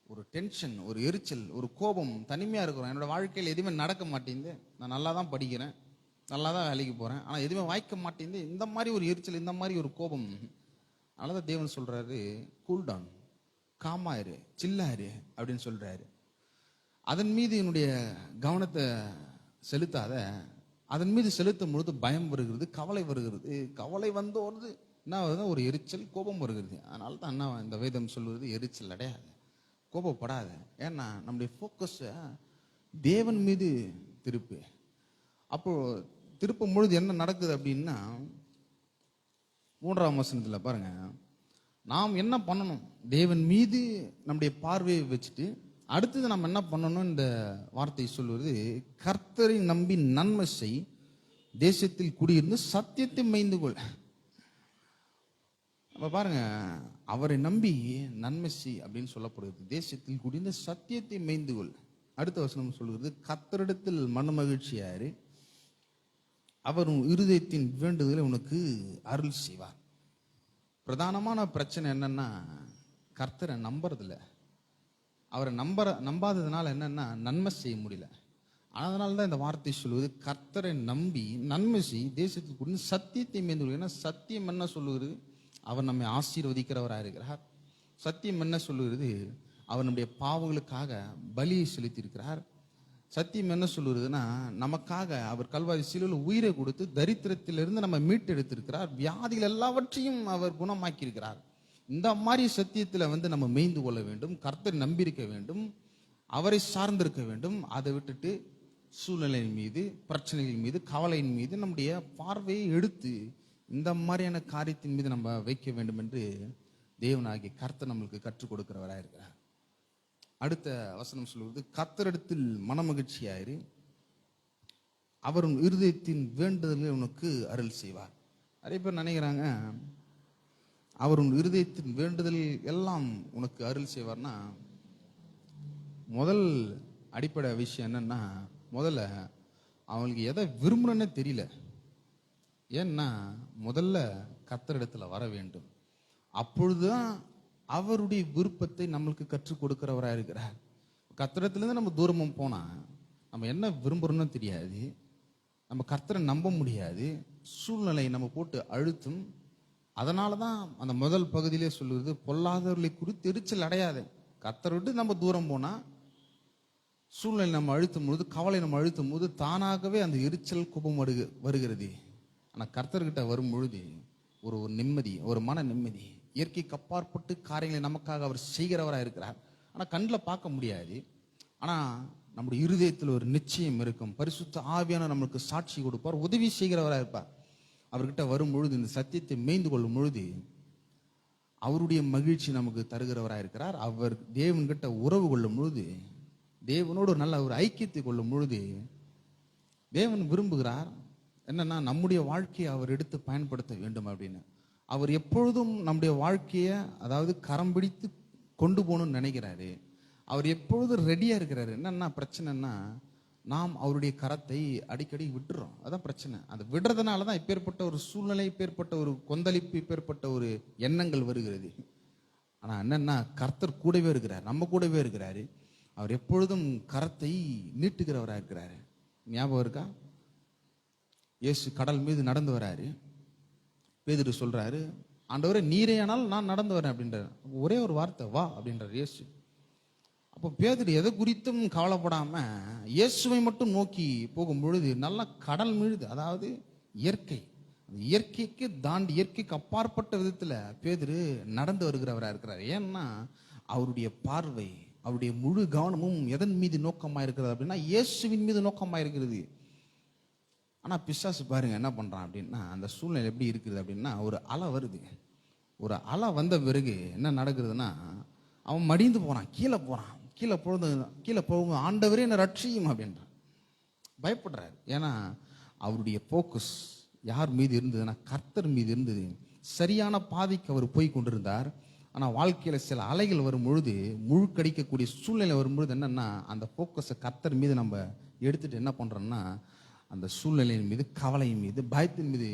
ஒரு டென்ஷன், ஒரு எரிச்சல், ஒரு கோபம், தனிமையாக இருக்கிறோம், என்னோட வாழ்க்கையில் எதுவுமே நடக்க மாட்டேங்குது, நான் நல்லா தான் படிக்கிறேன், நல்லா தான் வேலைக்கு போகிறேன், ஆனால் எதுவுமே வாய்க்க மாட்டேங்குது, இந்த மாதிரி ஒரு எரிச்சல், இந்த மாதிரி ஒரு கோபம். அதனால தான் தேவன் சொல்கிறாரு, கூல் டவுன், காமாயிரு, சில்லாயிரு அப்படின்னு சொல்கிறாரு. அதன் மீது என்னுடைய கவனத்தை செலுத்தாத. அதன் மீது செலுத்தும் பொழுது பயம் வருகிறது, கவலை வருகிறது. கவலை வந்தோடு என்ன வருது, ஒரு எரிச்சல், கோபம் வருகிறது. அதனால தான் என்ன இந்த வேதம் சொல்வது, எரிச்சல் அடையாது, கோபப்படாத. ஏன்னா நம்முடைய ஃபோக்கஸை தேவன் மீது திருப்பு. அப்போ திருப்பும் பொழுது என்ன நடக்குது அப்படின்னா, 3ஆம் வசனத்தில் பாருங்க, நாம் என்ன பண்ணணும், தேவன் மீது நம்முடைய பார்வையை வச்சுட்டு அடுத்தது நம்ம என்ன பண்ணணும், இந்த வார்த்தை சொல்வது, கர்த்தரை நம்பி நன்மை செய், தேசத்தில் குடியிருந்து சத்தியத்தை மேய்ந்து கொள். அப்ப பாருங்க, அவரை நம்பி நன்மை செய் அப்படின்னு சொல்லப்படுகிறது. தேசத்தில் குடிந்த சத்தியத்தை மேய்ந்து கொள். அடுத்த வசனம் சொல்கிறது, கர்த்தரிடத்தில் மனமகிழ்ச்சியாரு, அவர் உன் இருதயத்தின் வேண்டுதலை உனக்கு அருள் செய்வார். பிரதானமான பிரச்சனை என்னன்னா, கர்த்தரை நம்புறதில்ல. அவரை நம்பாததுனால என்னன்னா நன்மை செய்ய முடியல. அதனால தான் இந்த வார்த்தை சொல்லுவது, கர்த்தரை நம்பி நன்மை செய், தேசத்துக்கு குடிந்த சத்தியத்தை மேய்ந்து. ஏன்னா சத்தியம் என்ன சொல்லுகிறது? அவர் நம்மை ஆசீர்வதிக்கிறவராக இருக்கிறார். சத்தியம் என்ன சொல்லுகிறது? அவர் நம்முடைய பாவங்களுக்காக பலியை செலுத்தியிருக்கிறார். சத்தியம் என்ன சொல்லுறதுன்னா, நமக்காக அவர் கல்வாரி சிலுவையில் உயிரை கொடுத்து தரித்திரத்திலிருந்து நம்ம மீட்டு எடுத்திருக்கிறார். வியாதிகள் எல்லாவற்றையும் அவர் குணமாக்கி இருக்கிறார். இந்த மாதிரி சத்தியத்தில் நம்ம மேய்ந்து கொள்ள வேண்டும். கர்த்தர் நம்பியிருக்க வேண்டும், அவரை சார்ந்திருக்க வேண்டும். அதை விட்டுட்டு சூழ்நிலையின் மீது, பிரச்சனைகள் மீது, கவலையின் மீது நம்முடைய பார்வையை எடுத்து இந்த மாதிரியான காரியத்தின் மீது நம்ம வைக்க வேண்டும் என்று தேவனாகிய கர்த்தர் நம்மளுக்கு கற்றுக் கொடுக்கிறவராக இருக்கிறார். அடுத்த வசனம் சொல்வது, கர்த்தரிடத்தில் மனமகிழ்ச்சியாயிரு, அவர் உன் இருதயத்தின் வேண்டுதலை உனக்கு அருள் செய்வார். நிறைய பேர் நினைக்கிறாங்க, அவர் உன் இருதயத்தின் வேண்டுதல் எல்லாம் உனக்கு அருள் செய்வார்னா, முதல் அடிப்படை விஷயம் என்னன்னா, முதல்ல அவங்களுக்கு எதை விரும்புறேன்னே தெரியல. ஏன்னா முதல்ல கர்த்தரிடத்துல வர வேண்டும். அப்பொழுதுதான் அவருடைய விருப்பத்தை நம்மளுக்கு கற்றுக் கொடுக்கிறவராக இருக்கிறார். கர்த்தரிடத்துலேருந்து நம்ம தூரமும் போனா நம்ம என்ன விரும்புறோம்னு தெரியாது, நம்ம கர்த்தரை நம்ப முடியாது, சூழ்நிலை நம்ம போட்டு அழுத்தும். அதனால தான் அந்த முதல் பகுதியிலே சொல்லுவது, பொல்லாதவர்களை குறித்து எரிச்சல் அடையாத. கர்த்தரை விட்டு நம்ம தூரம் போனா சூழ்நிலை நம்ம அழுத்தும் போது, கவலை நம்ம அழுத்தும் போது தானாகவே அந்த எரிச்சல் கோபம் வருகிறது. ஆனால் கர்த்தர்கிட்ட வரும் பொழுது ஒரு நிம்மதி, ஒரு மன நிம்மதி, இயற்கைக்கு அப்பாற்பட்டு காரியங்களை நமக்காக அவர் செய்கிறவராக இருக்கிறார். ஆனால் கண்ணில் பார்க்க முடியாது. ஆனால் நம்முடைய இருதயத்தில் ஒரு நிச்சயம் இருக்கும். பரிசுத்த ஆவியான நம்மளுக்கு சாட்சி கொடுப்பார், உதவி செய்கிறவராக இருப்பார். அவர்கிட்ட வரும் பொழுது, இந்த சத்தியத்தை மேய்ந்து கொள்ளும் பொழுது அவருடைய மகிழ்ச்சி நமக்கு தருகிறவராக இருக்கிறார். அவர் தேவன்கிட்ட உறவு கொள்ளும் பொழுது, தேவனோடு நல்ல ஒரு ஐக்கியத்தை கொள்ளும் பொழுது, தேவன் விரும்புகிறார் என்னன்னா நம்முடைய வாழ்க்கையை அவர் எடுத்து பயன்படுத்த வேண்டும் அப்படின்னு. அவர் எப்பொழுதும் நம்முடைய வாழ்க்கையை, அதாவது கரம் பிடித்து கொண்டு போகணும்னு நினைக்கிறாரு. அவர் எப்பொழுதும் ரெடியா இருக்கிறாரு. என்னன்னா பிரச்சனைன்னா, நாம் அவருடைய கரத்தை அடிக்கடி விட்டுறோம். அதான் பிரச்சனை. அந்த விடுறதுனால தான் இப்பேற்பட்ட ஒரு சூழ்நிலை, இப்பேற்பட்ட ஒரு கொந்தளிப்பு, இப்பேற்பட்ட ஒரு எண்ணங்கள் வருகிறது. ஆனா என்னன்னா, கர்த்தர் கூடவே இருக்கிறார், நம்ம கூடவே இருக்கிறாரு. அவர் எப்பொழுதும் கரத்தை நீட்டுகிறவராக இருக்கிறாரு. ஞாபகம் இருக்கா? இயேசு கடல் மீது நடந்து வராரு. பேதுரு சொல்றாரு, ஆண்டவரே நீரே ஆனால் நான் நடந்து வரேன் அப்படின்றார். ஒரே ஒரு வார்த்தை, வா அப்படின்றார் இயேசு. அப்போ பேதுரு எதை குறித்தும் கவலைப்படாம இயேசுவை மட்டும் நோக்கி போகும் பொழுது நல்லா கடல் மீது, அதாவது இயற்கை, இயற்கைக்கு தாண்டி, இயற்கைக்கு அப்பாற்பட்ட விதத்துல பேதுரு நடந்து வருகிறவராக இருக்கிறார். ஏன்னா அவருடைய பார்வை, அவருடைய முழு கவனமும் எதன் மீது நோக்கமாக இருக்கிறது அப்படின்னா, இயேசுவின் மீது நோக்கமாக இருக்கிறது. ஆனால் பிசாசு பாருங்க என்ன பண்ணுறான் அப்படின்னா, அந்த சூழ்நிலை எப்படி இருக்குது அப்படின்னா, ஒரு அலை வருது. ஒரு அலை வந்த பிறகு என்ன நடக்குதுன்னா, அவன் மடிந்து போகிறான், கீழே போகும் ஆண்டவரே என்னை ரட்சியும் அப்படின்றான். பயப்படுறாரு. ஏன்னா அவருடைய போக்கஸ் யார் மீது இருந்ததுன்னா, கர்த்தர் மீது இருந்தது. சரியான பாதைக்கு அவர் போய் கொண்டிருந்தார். ஆனால் வாழ்க்கையில் சில அலைகள் வரும் பொழுது, முழுக்கடிக்கக்கூடிய சூழ்நிலை வரும்பொழுது என்னன்னா, அந்த போக்கஸை கர்த்தர் மீது நம்ம எடுத்துட்டு என்ன பண்ணுறோம்னா, அந்த சூழ்நிலையின் மீது, கவலையின் மீது, பயத்தின் மீது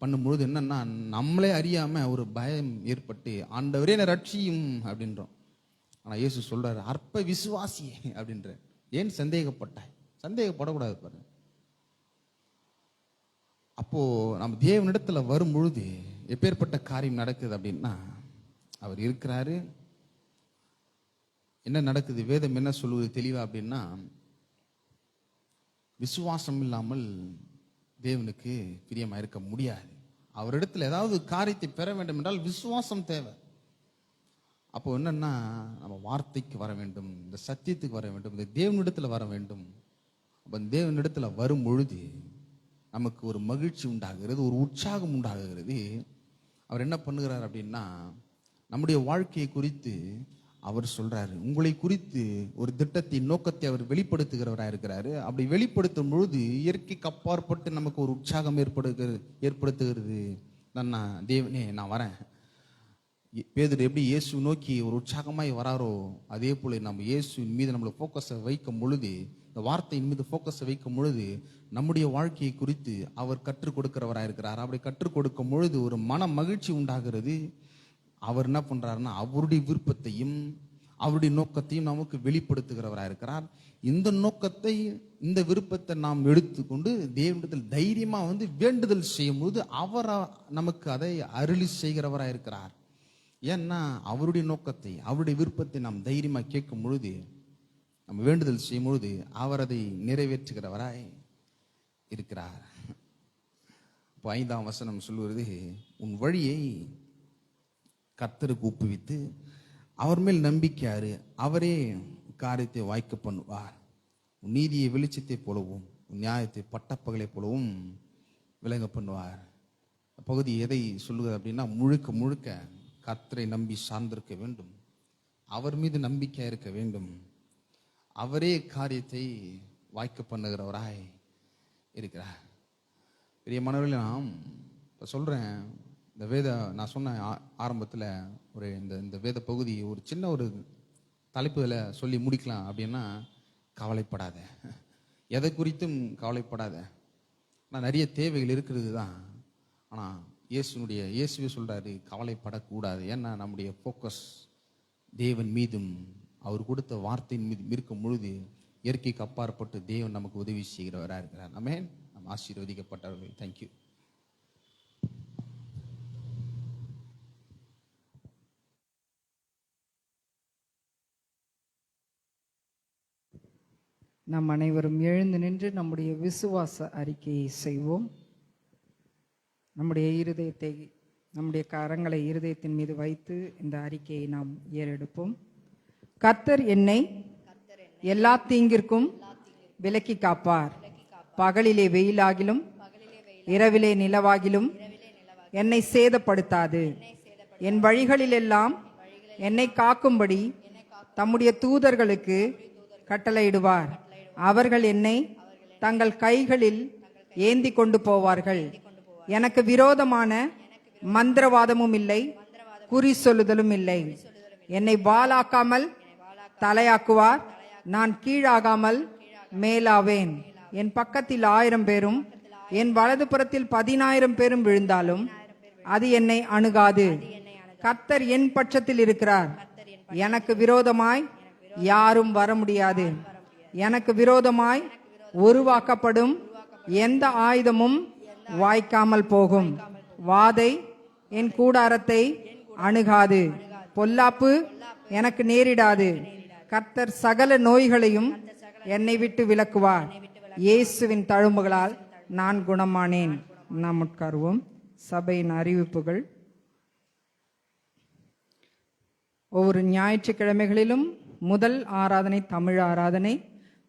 பண்ணும்பொழுது என்னன்னா, நம்மளே அறியாம ஒரு பயம் ஏற்பட்டு ஆண்டவரே என்னை ரட்சியும் அப்படின்றோம். ஆனால் இயேசு சொல்றாரு, அற்ப விசுவாசியே அப்படின்ற. ஏன் சந்தேகப்பட்டாய்? சந்தேகப்படக்கூடாது பாருங்க. அப்போ நம்ம தேவனிடத்துல வரும் பொழுது எப்பேற்பட்ட காரியம் நடக்குது அப்படின்னா, அவர் இருக்கிறாரு. என்ன நடக்குது? வேதம் என்ன சொல்லுவது தெளிவா அப்படின்னா, விசுவாசம் இல்லாமல் தேவனுக்கு பிரியமா இருக்க முடியாது. அவரிடத்துல ஏதாவது காரியத்தை பெற வேண்டும் என்றால் விசுவாசம் தேவை. அப்போ என்னன்னா, நம்ம வார்த்தைக்கு வர வேண்டும், இந்த சத்தியத்துக்கு வர வேண்டும், இந்த தேவனிடத்துல வர வேண்டும். அப்போ தேவனிடத்துல வரும் பொழுது நமக்கு ஒரு மகிழ்ச்சி உண்டாகிறது, ஒரு உற்சாகம் உண்டாகிறது. அவர் என்ன பண்ணுகிறார் அப்படின்னா, நம்முடைய வாழ்க்கையை குறித்து அவர் சொல்றாரு, உங்களை குறித்து ஒரு திட்டத்தை, நோக்கத்தை அவர் வெளிப்படுத்துகிறவராக இருக்கிறாரு. அப்படி வெளிப்படுத்தும் பொழுது இயற்கைக்கு அப்பாற்பட்டு நமக்கு ஒரு உற்சாகம் ஏற்படுத்துகிறது. நான் தேவனே நான் வரேன், பேதுரு எப்படி இயேசு நோக்கி ஒரு உற்சாகமாய் வராரோ, அதே போல நம்ம இயேசுவின் மீது நம்மளை ஃபோக்கஸை வைக்கும் பொழுது, இந்த வார்த்தையின் மீது ஃபோக்கஸை வைக்கும் பொழுது நம்முடைய வாழ்க்கையை குறித்து அவர் கற்றுக் கொடுக்கிறவராக இருக்கிறார். அப்படி கற்றுக் கொடுக்கும் பொழுது ஒரு மன மகிழ்ச்சி உண்டாகிறது. அவர் என்ன பண்றாருன்னா அவருடைய விருப்பத்தையும் அவருடைய நோக்கத்தையும் நமக்கு வெளிப்படுத்துகிறவராக இருக்கிறார். இந்த நோக்கத்தை, இந்த விருப்பத்தை நாம் எடுத்துக்கொண்டு தேவனிடத்தில் தைரியமா வேண்டுதல் செய்யும் பொழுது அவர் நமக்கு அதை அருளி செய்கிறவராக இருக்கிறார். ஏன்னா அவருடைய நோக்கத்தை, அவருடைய விருப்பத்தை நாம் தைரியமா கேட்கும் பொழுது, நம்ம வேண்டுதல் செய்யும் பொழுது அவர் அதை நிறைவேற்றுகிறவராய் இருக்கிறார். இப்போ 5ஆம் வசனம் சொல்லுவது, உன் வழியை கர்த்தருக்கு ஒப்புவித்து அவர் மேல் நம்பிக்கையாரு, அவரே காரியத்தை வாய்க்க பண்ணுவார். உன் நீதியை வெளிச்சத்தை போலவும் உன் நியாயத்தை பட்டப்பகலை போலவும் விளங்க பண்ணுவார். பகுதி எதை சொல்லுகிறது அப்படின்னா, முழுக்க முழுக்க கர்த்தரை நம்பி சார்ந்திருக்க வேண்டும், அவர் மீது நம்பிக்கை இருக்க வேண்டும், அவரே காரியத்தை வாய்க்க பண்ணுகிறவராய் இருக்கிறார். பெரிய மனவர்களே, நான் இப்போ சொல்கிறேன், இந்த நான் சொன்ன ஆரம்பத்தில் ஒரு இந்த வேத பகுதி ஒரு சின்ன ஒரு தலைப்புல சொல்லி முடிக்கலாம் அப்படின்னா, கவலைப்படாத, எதை குறித்தும் கவலைப்படாத. ஆனால் நிறைய தேவைகள் இருக்கிறது தான். ஆனால் இயேசுவே சொல்கிறாரு, கவலைப்படக்கூடாது. ஏன்னா நம்முடைய ஃபோக்கஸ் தேவன் மீதும் அவர் கொடுத்த வார்த்தையின் மீதும் இருக்கும் பொழுது இயற்கைக்கு அப்பாற்பட்டு தேவன் நமக்கு உதவி செய்கிறவராக இருக்கிறார். ஆமென். நம்ம ஆசீர்வதிக்கப்பட்டவர்கள். தேங்க்யூ. நாம் அனைவரும் எழுந்து நின்று நம்முடைய விசுவாச அறிக்கையை செய்வோம். நம்முடைய இருதயத்தை, நம்முடைய கரங்களை இருதயத்தின் மீது வைத்து இந்த அறிக்கையை நாம் ஏறெடுப்போம். கர்த்தர் என்னை எல்லா தீங்கிற்கும் விலக்கி காப்பார். பகலிலே வெயிலாகிலும் இரவிலே நிலவாகிலும் என்னை சேதப்படுத்தாது. என் வழிகளிலெல்லாம் என்னை காக்கும்படி தம்முடைய தூதர்களுக்கு கட்டளையிடுவார். அவர்கள் என்னை தங்கள் கைகளில் ஏந்தி கொண்டு போவார்கள். எனக்கு விரோதமான மந்திரவாதமும் இல்லை, குறி சொல்லுதலும் இல்லை. என்னை வாலாக்காமல் தலையாக்குவார். நான் கீழாகாமல் மேலாவேன். என் பக்கத்தில் 1000 பேரும் என் வலது புறத்தில் 10,000 பேரும் விழுந்தாலும் அது என்னை அணுகாது. கர்த்தர் என் பட்சத்தில் இருக்கிறார். எனக்கு விரோதமாய் யாரும் வர முடியாது. எனக்கு விரோதமாய் உருவாக்கப்படும் எந்த ஆயுதமும் வாய்க்காமல் போகும். வாதை என் கூடாரத்தை அணுகாது. பொல்லாப்பு எனக்கு நேரிடாது. கர்த்தர் சகல நோய்களையும் என்னை விட்டு விலக்குவார். இயேசுவின் தழும்புகளால் நான் குணமானேன். நாம் உட்காருவோம். சபையின் அறிவிப்புகள். ஒவ்வொரு ஞாயிற்றுக்கிழமைகளிலும் முதல் ஆராதனை தமிழ் ஆராதனை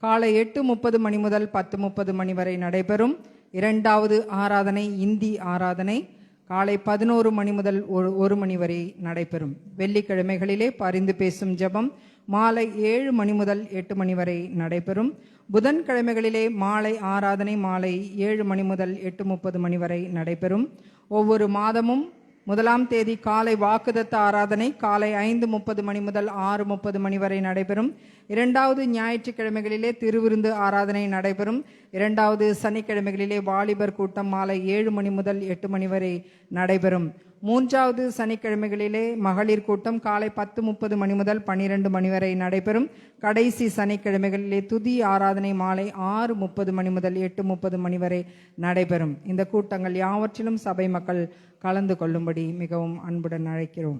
காலை 8:30 மணி முதல் 10:30 மணி வரை நடைபெறும். இரண்டாவது ஆராதனை இந்தி ஆராதனை காலை 11 மணி முதல் 1 மணி வரை நடைபெறும். வெள்ளிக்கிழமைகளிலே பரிந்து பேசும் ஜெபம் மாலை 7 மணி முதல் 8 மணி வரை நடைபெறும். புதன்கிழமைகளிலே மாலை ஆராதனை மாலை 7 மணி முதல் 8:30 மணி வரை நடைபெறும். ஒவ்வொரு மாதமும் 1ஆம் தேதி காலை வாக்குதத்த ஆராதனை காலை 5:30 மணி முதல் 6:30 மணி வரை நடைபெறும். இரண்டாவது ஞாயிற்றுக்கிழமைகளிலே திருவிருந்து ஆராதனை நடைபெறும். இரண்டாவது சனிக்கிழமைகளிலே வாலிபர் கூட்டம் மாலை 7 மணி முதல் 8 மணி வரை நடைபெறும். மூன்றாவது சனிக்கிழமைகளிலே மகளிர் கூட்டம் காலை 10:30 மணி முதல் 12 மணி வரை நடைபெறும். கடைசி சனிக்கிழமைகளிலே துதி ஆராதனை மாலை 6:30 மணி முதல் 8:30 மணி வரை நடைபெறும். இந்த கூட்டங்கள் யாவற்றிலும் சபை மக்கள் கலந்து கொள்ளும்படி மிகவும் அன்புடன் அழைக்கிறோம்.